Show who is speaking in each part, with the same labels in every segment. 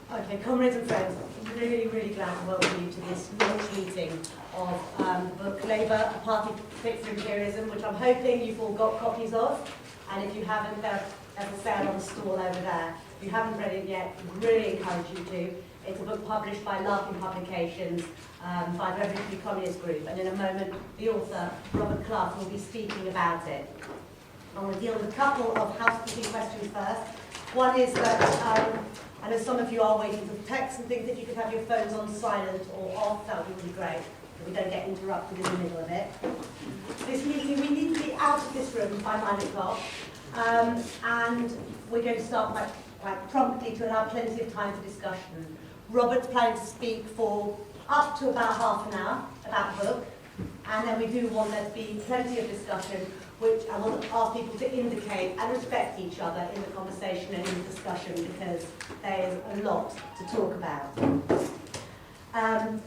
Speaker 1: Okay, comrades and friends, I'm really, really glad to welcome you to this launch meeting of the book Labour, A Party Fit For Imperialism, which I'm hoping you've all got copies of. And if you haven't, there's a sale on the stall over there. If you haven't read it yet, I really encourage you to. It's a book published by Larkin Publications by the Revolutionary Communist Group. And in a moment, the author, Robert Clough, will be speaking about it. I'm going to deal with a couple of housekeeping questions first. One is that I know some of you are waiting for text and things. If you could have your phones on silent or off, that would be really great, so we don't get interrupted in the middle of it. This meeting, we need to be out of this room by 9 o'clock, and we're going to start quite promptly to allow plenty of time for discussion. Robert's planning to speak for up to about half an hour about the book, and then we do want there to be plenty of discussion, which I want to ask people to indicate and respect each other in the conversation and in the discussion, because there is a lot to talk about.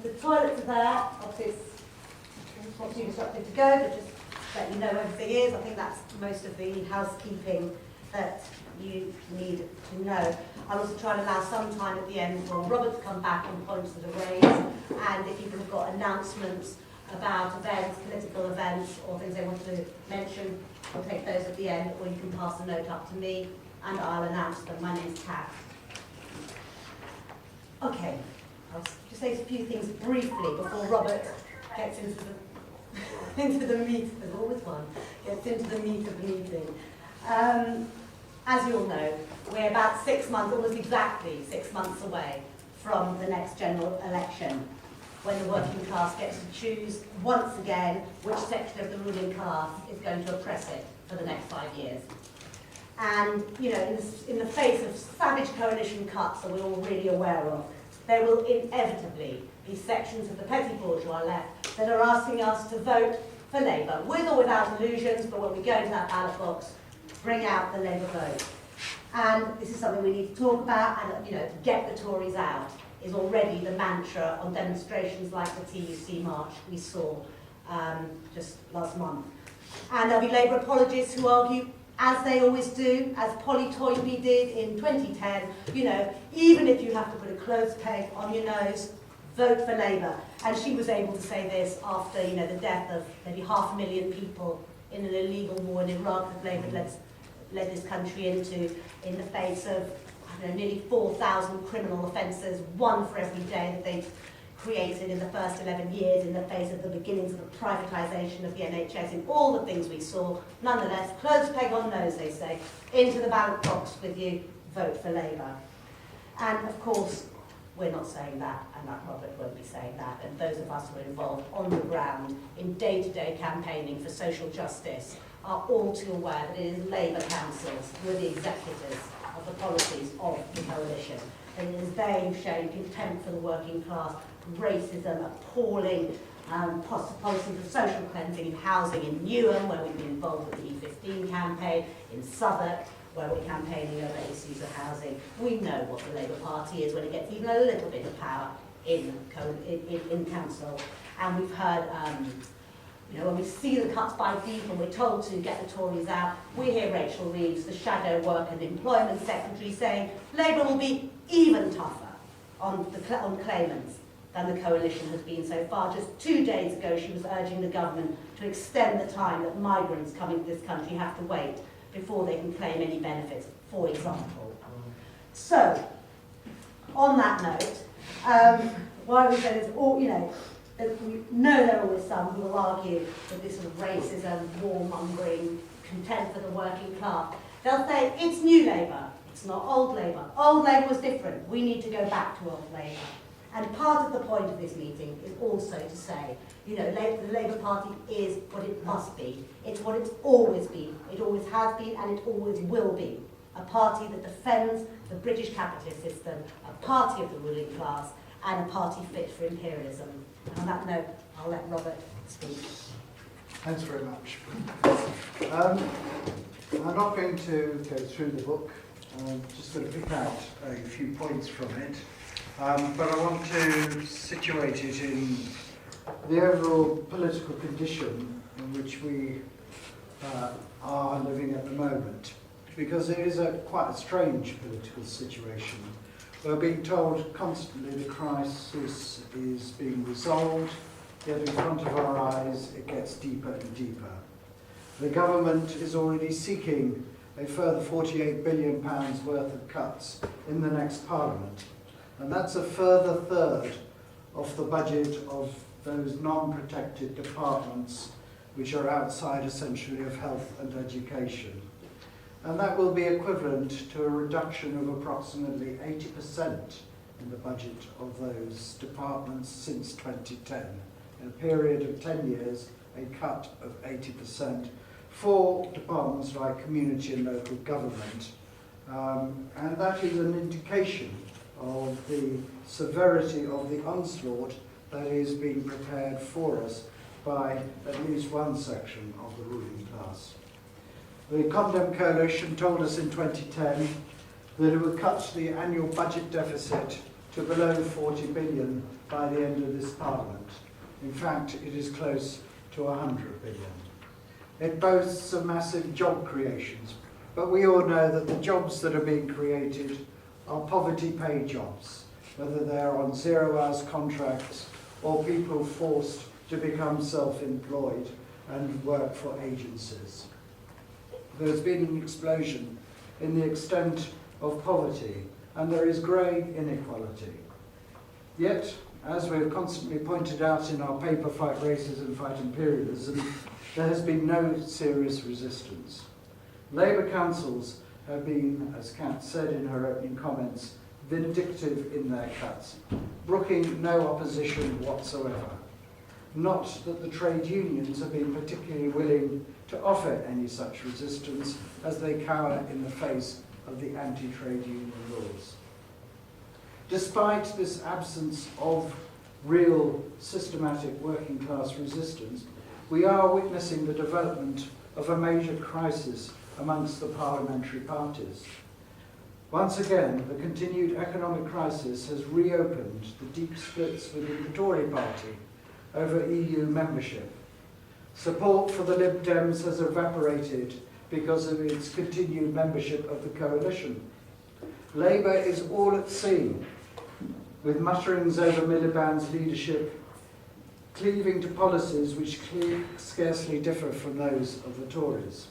Speaker 1: The toilets are there. Obviously it's not too disruptive to go, but just let you know where everything is. I think that's most of the housekeeping that you need to know. I'll also try and allow some time at the end for Robert to come back on points that are raised, and if people have got announcements about events, political events, or things they want to mention, I'll take those at the end, or you can pass a note up to me, and I'll announce them. My name's Kat. Okay, I'll just say a few things briefly before Robert gets into the into the meat. There's always one. Gets into the meat of the meeting. As you all know, we're about 6 months, almost exactly 6 months away from the next general election, when the working class gets to choose once again which section of the ruling class is going to oppress it for the next 5 years. And, you know, in the face of savage coalition cuts that we're all really aware of, there will inevitably be sections of the petty bourgeois left that are asking us to vote for Labour, with or without illusions, but when we go into that ballot box, bring out the Labour vote. And this is something we need to talk about, and, you know, get the Tories out is already the mantra on demonstrations like the TUC march we saw just last month. And there'll be Labour apologists who argue, as they always do, as Polly Toynbee did in 2010, you know, even if you have to put a clothes peg on your nose, vote for Labour. And she was able to say this after, you know, the death of maybe 500,000 people in an illegal war in Iraq that Labour led this country into, in the face of nearly 4,000 criminal offences, one for every day that they've created in the first 11 years, in the face of the beginnings of the privatisation of the NHS, in all the things we saw. Nonetheless, clothes peg on nose, they say, into the ballot box with you, vote for Labour. And of course, we're not saying that, and that Robert won't be saying that, and those of us who are involved on the ground in day-to-day campaigning for social justice are all too aware that it is Labour councils who are the executors of the policies of the coalition. And it is they who've shown contempt for the working class, racism, appalling policies of social cleansing in housing in Newham, where we've been involved with the E15 campaign, in Southwark, where we're campaigning over issues of housing. We know what the Labour Party is when it gets even a little bit of power in council. And we've heard, you know, when we see the cuts by deep and we're told to get the Tories out, we hear Rachel Reeves, the Shadow Work and Employment Secretary, saying Labour will be even tougher on claimants than the coalition has been so far. Just 2 days ago, she was urging the government to extend the time that migrants coming to this country have to wait before they can claim any benefits, for example. So, on that note, why we say this, all, you know, we know there are always some who will argue that this sort of racism, warmongering, contempt for the working class. They'll say, it's new Labour, it's not old Labour. Old Labour was different, we need to go back to old Labour. And part of the point of this meeting is also to say, you know, the Labour Party is what it must be. It's what it's always been. It always has been, and it always will be. A party that defends the British capitalist system, a party of the ruling class, and a party fit for imperialism. And on that note, I'll let Robert speak.
Speaker 2: Thanks very much. I'm not going to go through the book. I'm just going to pick out a few points from it. But I want to situate it in the overall political condition in which we are living at the moment. Because it is quite a strange political situation We're being told constantly the crisis is being resolved, yet in front of our eyes it gets deeper and deeper. The government is already seeking a further £48 billion worth of cuts in the next Parliament, and that's a further third of the budget of those non-protected departments which are outside essentially of health and education. And that will be equivalent to a reduction of approximately 80% in the budget of those departments since 2010. In a period of 10 years, a cut of 80% for departments like community and local government. And that is an indication of the severity of the onslaught that is being prepared for us by at least one section of the ruling class. The Condemned Coalition told us in 2010 that it would cut the annual budget deficit to below 40 billion by the end of this Parliament. In fact, it is close to 100 billion. It boasts of massive job creations, but we all know that the jobs that are being created are poverty pay jobs, whether they're on 0 hours contracts or people forced to become self-employed and work for agencies. There's been an explosion in the extent of poverty, and there is growing inequality. Yet, as we've constantly pointed out in our paper Fight Racism, Fight Imperialism, there has been no serious resistance. Labour councils have been, as Kat said in her opening comments, vindictive in their cuts, brooking no opposition whatsoever. Not that the trade unions have been particularly willing to offer any such resistance as they cower in the face of the anti-trade union laws. Despite this absence of real systematic working class resistance, we are witnessing the development of a major crisis amongst the parliamentary parties. Once again, the continued economic crisis has reopened the deep splits within the Tory party over EU membership. Support for the Lib Dems has evaporated because of its continued membership of the coalition. Labour is all at sea, with mutterings over Miliband's leadership, cleaving to policies which scarcely differ from those of the Tories.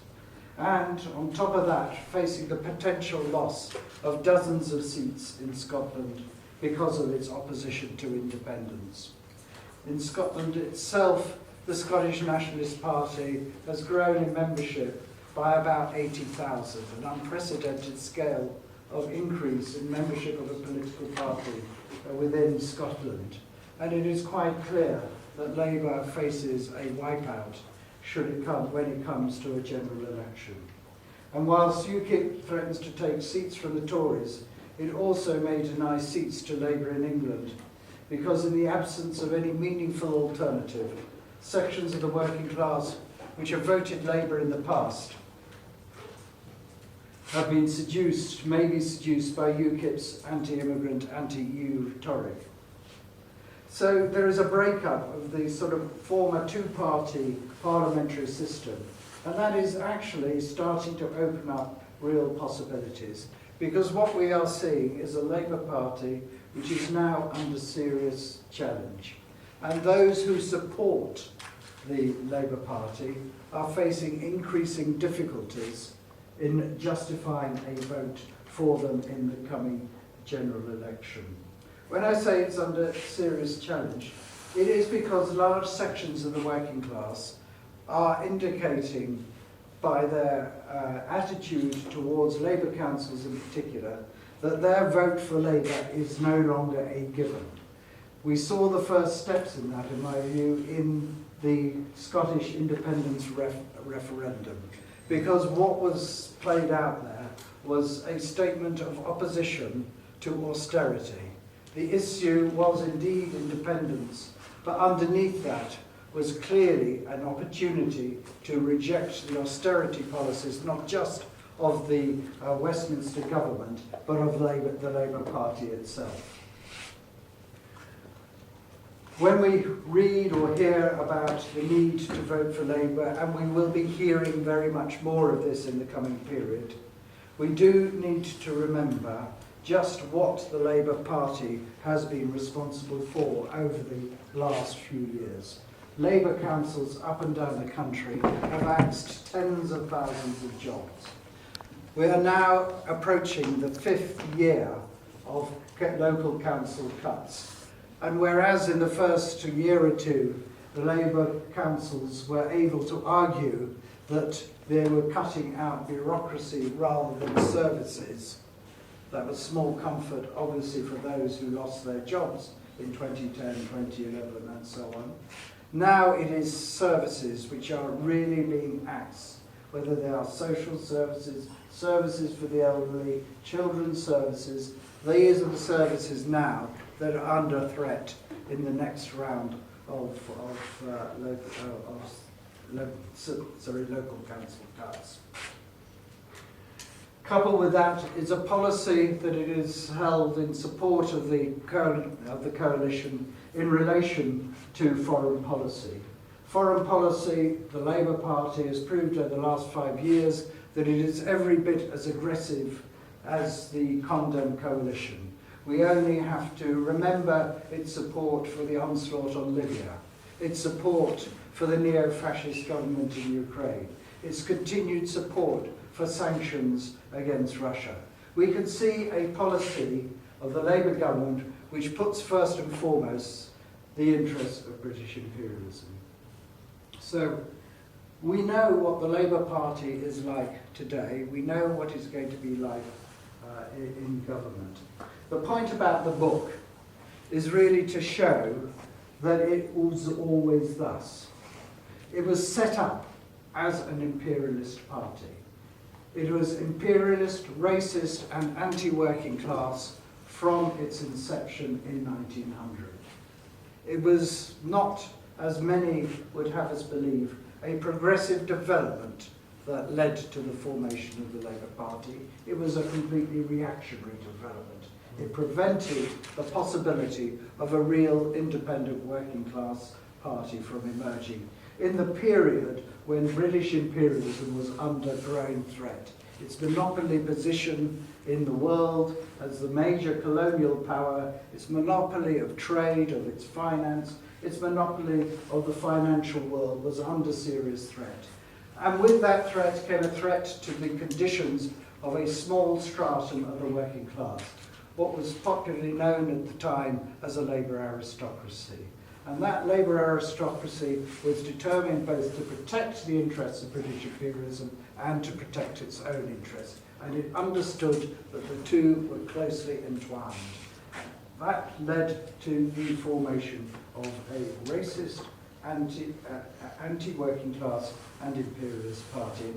Speaker 2: And, on top of that, facing the potential loss of dozens of seats in Scotland because of its opposition to independence. In Scotland itself, the Scottish Nationalist Party has grown in membership by about 80,000, an unprecedented scale of increase in membership of a political party within Scotland. And it is quite clear that Labour faces a wipeout when it comes to a general election. And whilst UKIP threatens to take seats from the Tories, it also may deny seats to Labour in England, because in the absence of any meaningful alternative, sections of the working class which have voted Labour in the past have been seduced, may be seduced by UKIP's anti-immigrant, anti-EU rhetoric. So there is a breakup of the sort of former two-party parliamentary system, and that is actually starting to open up real possibilities, because what we are seeing is a Labour Party which is now under serious challenge. And those who support the Labour Party are facing increasing difficulties in justifying a vote for them in the coming general election. When I say it's under serious challenge, it is because large sections of the working class are indicating by their attitude towards Labour councils in particular that their vote for Labour is no longer a given. We saw the first steps in that, in my view, in the Scottish independence referendum, because what was played out there was a statement of opposition to austerity. The issue was indeed independence, but underneath that was clearly an opportunity to reject the austerity policies, not just of the Westminster government, but of the Labour Party itself. When we read or hear about the need to vote for Labour, and we will be hearing very much more of this in the coming period, we do need to remember just what the Labour Party has been responsible for over the last few years. Labour councils up and down the country have axed tens of thousands of jobs. We are now approaching the 5th year of local council cuts. And whereas in the first year or two, the Labour councils were able to argue that they were cutting out bureaucracy rather than services, that was small comfort, obviously, for those who lost their jobs in 2010, 2011, and so on. Now it is services which are really being axed, whether they are social services, services for the elderly, children's services. These are the services now that are under threat in the next round of local council cuts. Coupled with that is a policy that it is held in support of the coalition in relation to foreign policy. Foreign policy, the Labour Party has proved over the last 5 years that it is every bit as aggressive as the Condom coalition. We only have to remember its support for the onslaught on Libya, its support for the neo-fascist government in Ukraine, its continued support for sanctions against Russia. We can see a policy of the Labour government which puts first and foremost the interests of British imperialism. So we know what the Labour Party is like today. We know what it's going to be like in government. The point about the book is really to show that it was always thus. It was set up as an imperialist party. It was imperialist, racist, and anti-working class from its inception in 1900. It was not, as many would have us believe, a progressive development that led to the formation of the Labour Party. It was a completely reactionary development. It prevented the possibility of a real independent working class party from emerging in the period when British imperialism was under growing threat. Its monopoly position in the world as the major colonial power, its monopoly of trade, of its finance, its monopoly of the financial world was under serious threat. And with that threat came a threat to the conditions of a small stratum of the working class, what was popularly known at the time as a Labour aristocracy. And that Labour aristocracy was determined both to protect the interests of British imperialism and to protect its own interests. And it understood that the two were closely entwined. That led to the formation of a racist, anti-working class and imperialist party.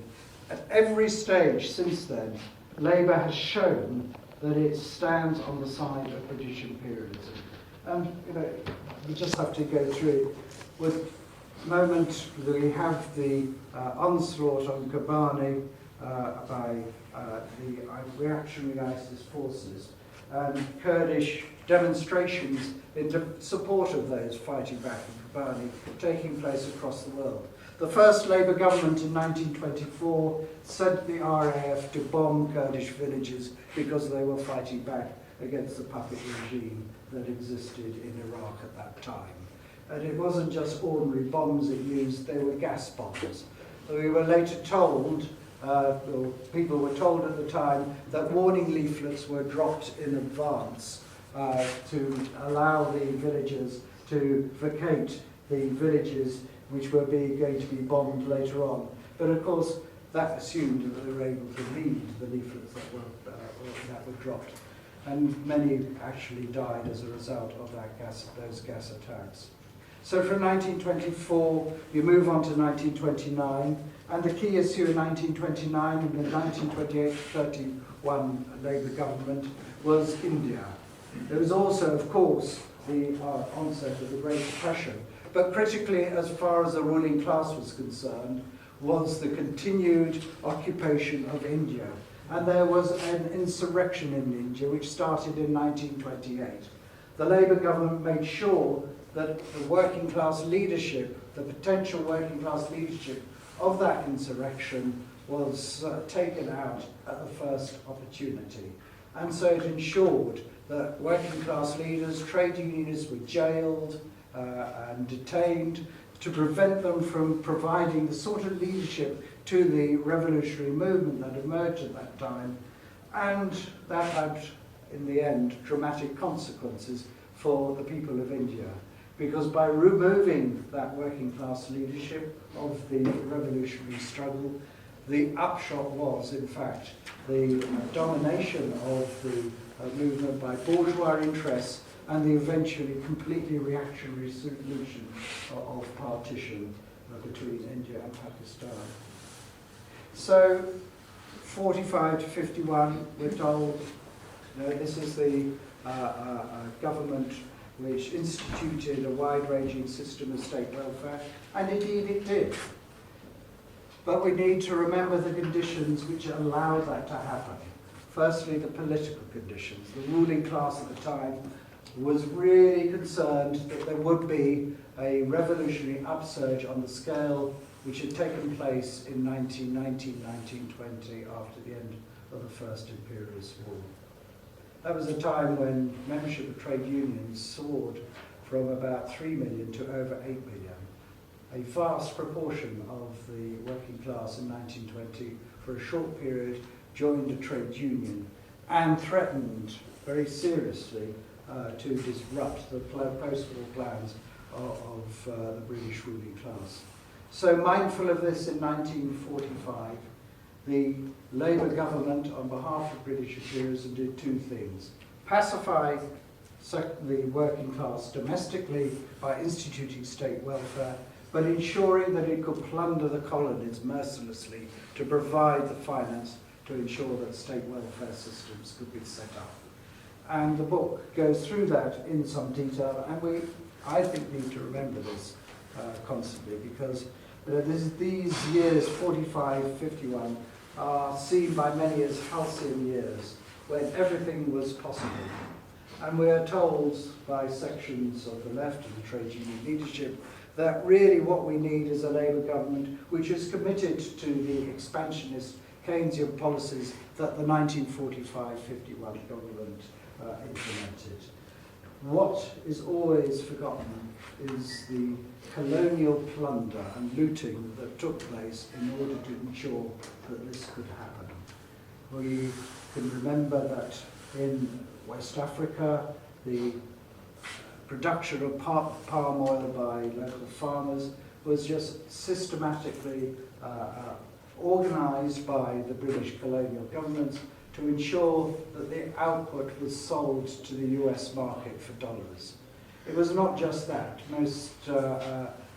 Speaker 2: At every stage since then, Labour has shown that it stands on the side of British imperialism. And we just have to go through it. With the moment that we have the onslaught on Kobani by the reactionary ISIS forces, and Kurdish demonstrations in support of those fighting back in Kobani taking place across the world. The first Labour government in 1924 sent the RAF to bomb Kurdish villages because they were fighting back against the puppet regime that existed in Iraq at that time. And it wasn't just ordinary bombs it used, they were gas bombs. We were later told, or people were told at the time, that warning leaflets were dropped in advance to allow the villagers to vacate the villages which were going to be bombed later on. But of course, that assumed that they were able to read the leaflets that were dropped. And many actually died as a result of those gas attacks. So from 1924, you move on to 1929, and the key issue in 1929 and the 1928-31 Labour government was India. There was also, of course, the onset of the Great Depression, but critically, as far as the ruling class was concerned, was the continued occupation of India. And there was an insurrection in India which started in 1928. The Labour government made sure that the working class leadership, the potential working class leadership of that insurrection was taken out at the first opportunity. And so it ensured that working class leaders, trade unionists were jailed and detained to prevent them from providing the sort of leadership to the revolutionary movement that emerged at that time. And that had, in the end, dramatic consequences for the people of India. Because by removing that working class leadership of the revolutionary struggle, the upshot was, in fact, the domination of the movement by bourgeois interests and the eventually completely reactionary solution of partition between India and Pakistan. So, 45 to 51, we're told, this is the government which instituted a wide-ranging system of state welfare, and indeed it did. But we need to remember the conditions which allowed that to happen. Firstly, the political conditions. The ruling class at the time was really concerned that there would be a revolutionary upsurge on the scale which had taken place in 1919-1920 after the end of the First Imperialist War. That was a time when membership of trade unions soared from about 3 million to over 8 million. A vast proportion of the working class in 1920, for a short period, joined a trade union and threatened very seriously to disrupt the post-war plans of the British ruling class. So mindful of this, in 1945, the Labour government, on behalf of British imperialism, did two things. Pacify the working class domestically by instituting state welfare, but ensuring that it could plunder the colonies mercilessly to provide the finance to ensure that state welfare systems could be set up. And the book goes through that in some detail, and we, I think, need to remember this constantly, because these years, 45, 51, are seen by many as halcyon years, when everything was possible. And we are told by sections of the left and the trade union leadership that really what we need is a Labour government which is committed to the expansionist Keynesian policies that the 1945-51 government implemented. What is always forgotten is the colonial plunder and looting that took place in order to ensure that this could happen. We can remember that in West Africa, the production of palm oil by local farmers was just systematically organised by the British colonial governments to ensure that the output was sold to the US market for dollars. It was not just that. Most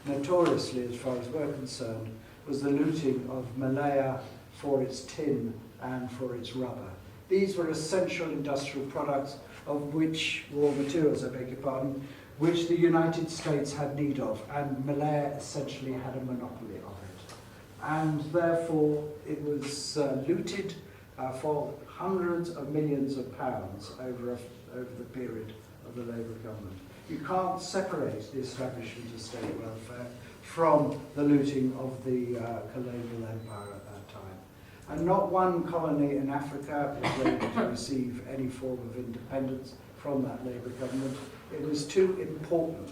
Speaker 2: notoriously, as far as we're concerned, was the looting of Malaya for its tin and for its rubber. These were essential industrial products of which, raw materials, I beg your pardon, which the United States had need of, and Malaya essentially had a monopoly of it. And therefore, it was looted for hundreds of millions of pounds over the period of the Labour government. You can't separate the establishment of state welfare from the looting of the colonial empire at that time. And not one colony in Africa was able to receive any form of independence from that Labour government. It was too important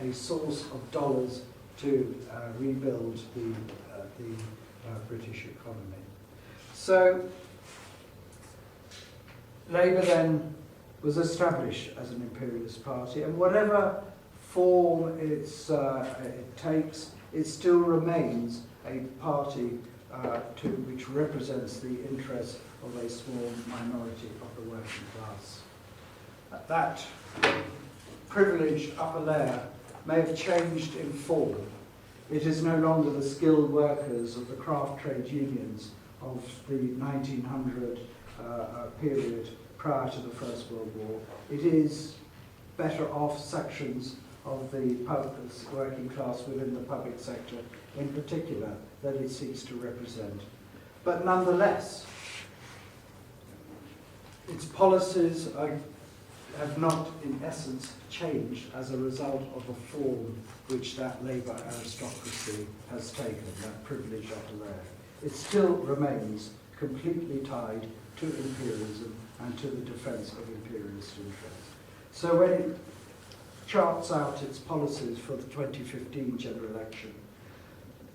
Speaker 2: a source of dollars to rebuild the British economy. So Labour then was established as an imperialist party, and whatever form it takes, it still remains a party which represents the interests of a small minority of the working class. That privileged upper layer may have changed in form. It is no longer the skilled workers of the craft trade unions of the 1900 period prior to the First World War. It is better off sections of the working class within the public sector in particular that it seeks to represent. But nonetheless, its policies have not, in essence, changed as a result of the form which that Labour aristocracy has taken, that privileged upper layer. It still remains completely tied to imperialism and to the defence of imperialist interests. So when it charts out its policies for the 2015 general election,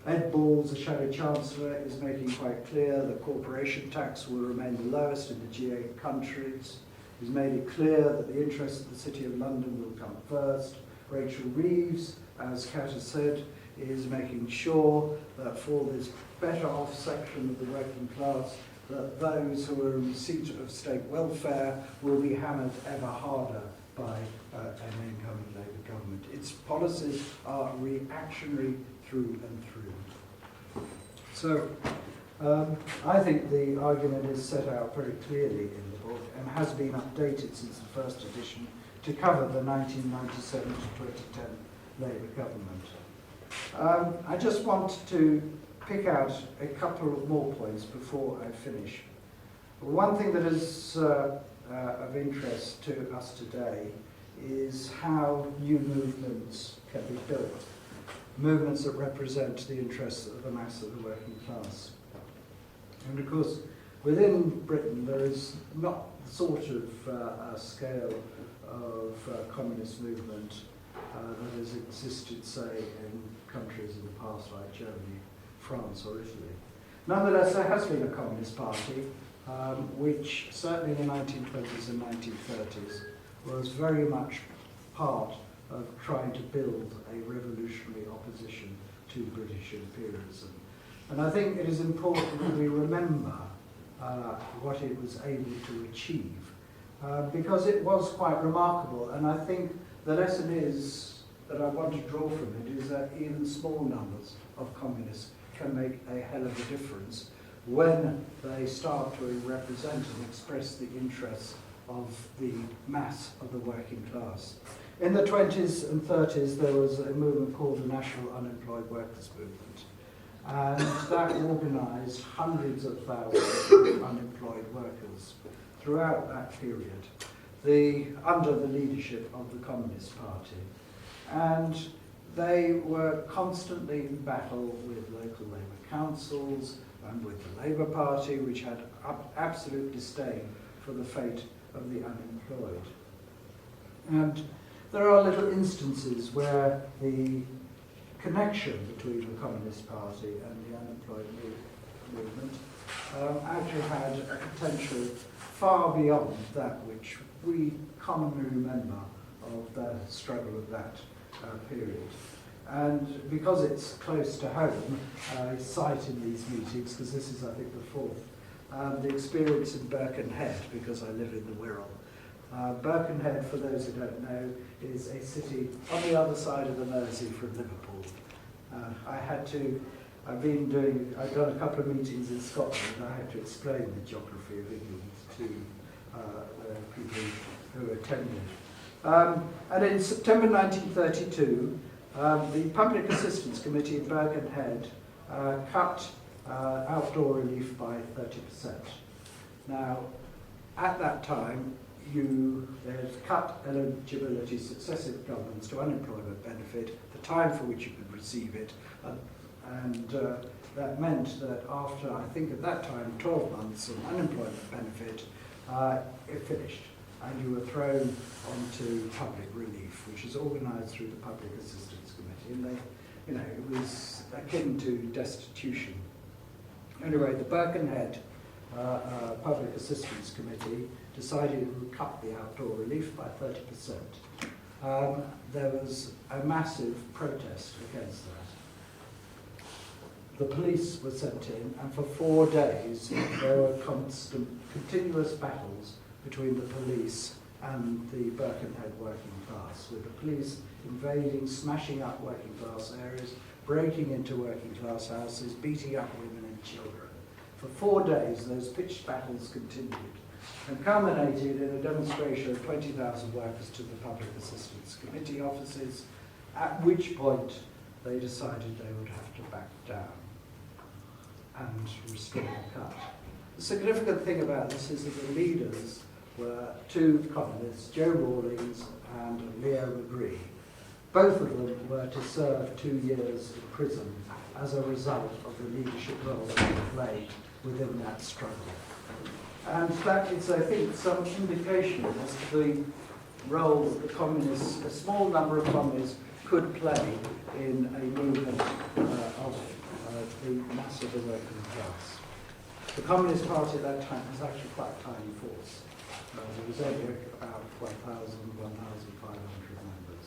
Speaker 2: Ed Balls, the Shadow Chancellor, is making quite clear that corporation tax will remain the lowest in the G8 countries. He's made it clear that the interests of the City of London will come first. Rachel Reeves, as Kat has said, is making sure that for this better off section of the working class, that those who are in receipt of state welfare will be hammered ever harder by an incoming Labour government. Its policies are reactionary through and through. So I think the argument is set out very clearly in the book and has been updated since the first edition to cover the 1997 to 2010 Labour government. I just want to pick out a couple of more points before I finish. One thing that is of interest to us today is how new movements can be built. Movements that represent the interests of the mass of the working class. And of course, within Britain, there is not the sort of scale of communist movement that has existed, say, in countries in the past like Germany, France or Italy. Nonetheless, there has been a communist party, which certainly in the 1920s and 1930s was very much part of trying to build a revolutionary opposition to British imperialism. And I think it is important that we remember what it was able to achieve, because it was quite remarkable. And I think the lesson is, that I want to draw from it, is that even small numbers of communists can make a hell of a difference when they start to represent and express the interests of the mass of the working class. In the 20s and 30s, there was a movement called the National Unemployed Workers Movement, and that organised hundreds of thousands of unemployed workers throughout that period, under the leadership of the Communist Party. And they were constantly in battle with local Labour councils and with the Labour Party, which had absolute disdain for the fate of the unemployed. And there are little instances where the connection between the Communist Party and the unemployed movement actually had a potential far beyond that which we commonly remember of the struggle of that period. And because it's close to home, I cite in these meetings, because this is, I think, the fourth, the experience in Birkenhead, because I live in the Wirral. Birkenhead, for those who don't know, is a city on the other side of the Mersey from Liverpool. I've done a couple of meetings in Scotland, and I had to explain the geography of England to people who attended. And in September 1932, the Public Assistance Committee in Birkenhead cut outdoor relief by 30%. Now, at that time, they had cut eligibility successive governments to unemployment benefit, the time for which you could receive it, and that meant that after, I think at that time, 12 months of unemployment benefit, it finished, and you were thrown onto public relief, which is organised through the Public Assistance Committee, and it was akin to destitution. Anyway, the Birkenhead Public Assistance Committee decided it would cut the outdoor relief by 30%. There was a massive protest against that. The police were sent in, and for 4 days there were continuous battles between the police and the Birkenhead working class, with the police invading, smashing up working class areas, breaking into working class houses, beating up women and children. For 4 days those pitched battles continued, and culminated in a demonstration of 20,000 workers to the Public Assistance Committee offices, at which point they decided they would have to back down and restore the cut. The significant thing about this is that the leaders were two communists, Joe Rawlings and Leo McGree. Both of them were to serve 2 years in prison as a result of the leadership role they played within that struggle. And that is, I think, some indication as to the role that the communists, a small number of communists, could play in a movement of the mass of the working class. The Communist Party at that time was actually quite a tiny force. There was only about 1,500 members.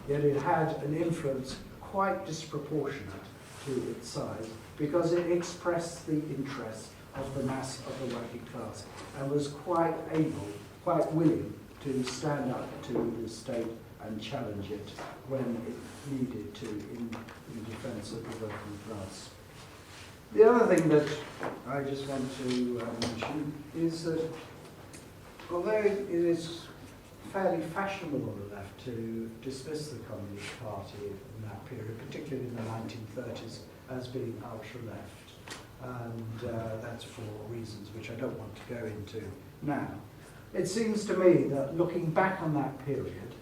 Speaker 2: Yet it had an influence quite disproportionate to its size because it expressed the interests of the mass of the working class and was quite able, quite willing to stand up to the state and challenge it when it needed to in defence of the working class. The other thing that I just want to mention is that although it is fairly fashionable on the left to dismiss the Communist Party in that period, particularly in the 1930s, as being ultra-left, and that's for reasons which I don't want to go into now. It seems to me that looking back on that period,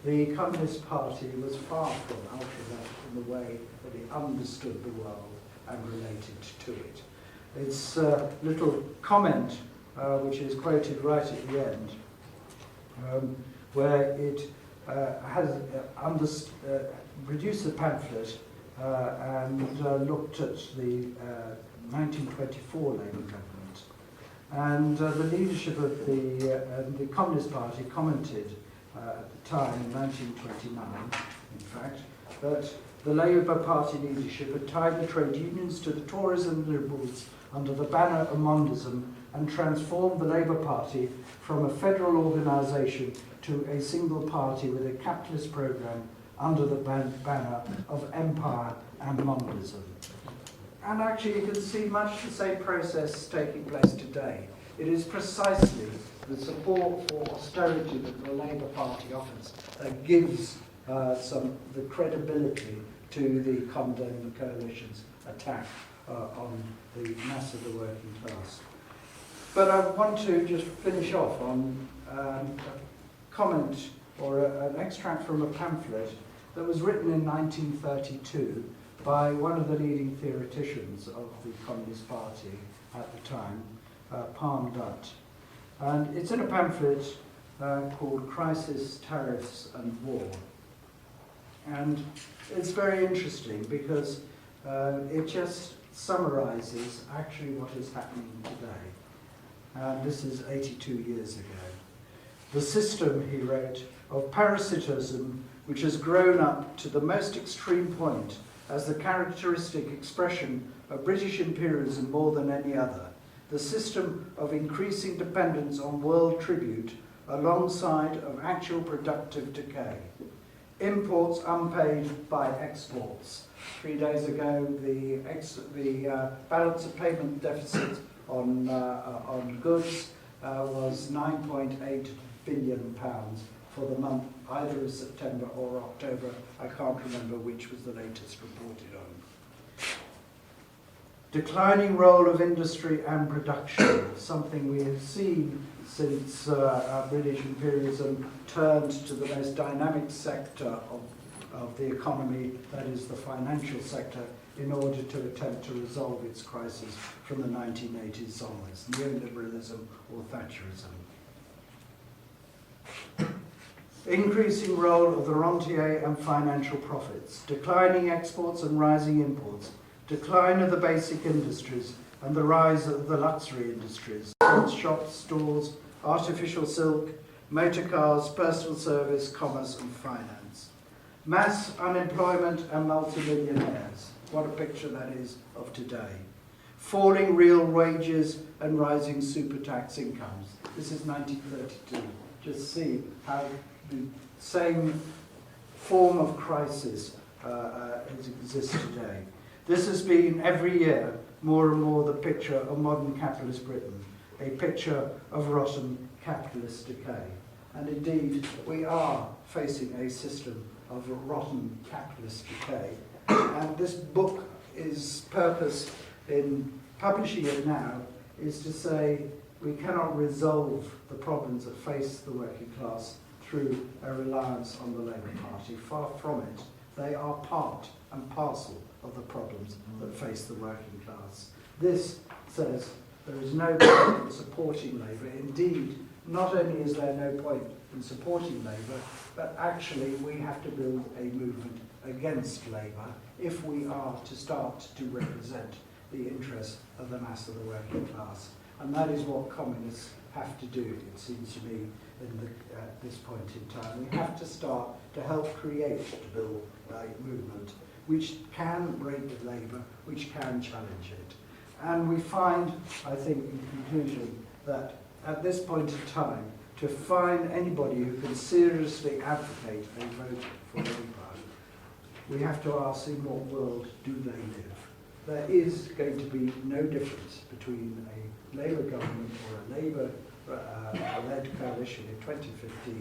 Speaker 2: the Communist Party was far from ultra-left in the way that it understood the world and related to it. Its little comment, which is quoted right at the end, where it has produced a pamphlet and looked at the 1924 Labour government. And the leadership of the Communist Party commented at the time, in 1929, in fact, that the Labour Party leadership had tied the trade unions to the Tories and Liberals under the banner of Mondism and transformed the Labour Party from a federal organisation to a single party with a capitalist programme under the banner of Empire and Mondism. And actually you can see much the same process taking place today. It is precisely the support for austerity that the Labour Party offers that gives the credibility to the Condon Coalition's attack on the mass of the working class. But I want to just finish off on a comment or an extract from a pamphlet that was written in 1932 by one of the leading theoreticians of the Communist Party at the time, Palm Dutt. And it's in a pamphlet called Crisis, Tariffs and War. And it's very interesting because it just summarises actually what is happening today. And this is 82 years ago. The system, he wrote, of parasitism which has grown up to the most extreme point as the characteristic expression of British imperialism more than any other. The system of increasing dependence on world tribute alongside of actual productive decay. Imports unpaid by exports. 3 days ago, the balance of payment deficit on goods was £9.8 billion for the month either of September or October. I can't remember which was the latest reported on. Declining role of industry and production, something we have seen since British imperialism turned to the most dynamic sector of the economy, that is the financial sector, in order to attempt to resolve its crisis from the 1980s onwards, neoliberalism or Thatcherism. Increasing role of the rentier and financial profits, declining exports and rising imports, decline of the basic industries and the rise of the luxury industries, shops, stores, artificial silk, motor cars, personal service, commerce and finance. Mass unemployment and multimillionaires. What a picture that is of today. Falling real wages and rising super tax incomes. This is 1932. Just see how the same form of crisis exists today. This has been, every year, more and more the picture of modern capitalist Britain, a picture of rotten capitalist decay. And indeed, we are facing a system of rotten capitalist decay. And this book, its purpose in publishing it now is to say we cannot resolve the problems that face the working class through a reliance on the Labour Party. Far from it. They are part and parcel of the problems that face the working class. This says There is no point in supporting Labour. Indeed, not only is there no point in supporting Labour, but actually we have to build a movement against Labour if we are to start to represent the interests of the mass of the working class. And that is what communists have to do, it seems to me, at this point in time. We have to start to help create, to build a movement which can break with Labour, which can challenge it. And we find, I think, in conclusion, that at this point in time, to find anybody who can seriously advocate a vote for Labour, we have to ask in what world do they live. There is going to be no difference between a Labour government or a Labour-led coalition in 2050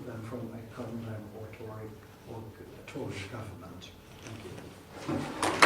Speaker 2: than from a Conservative or Tory government. Thank you.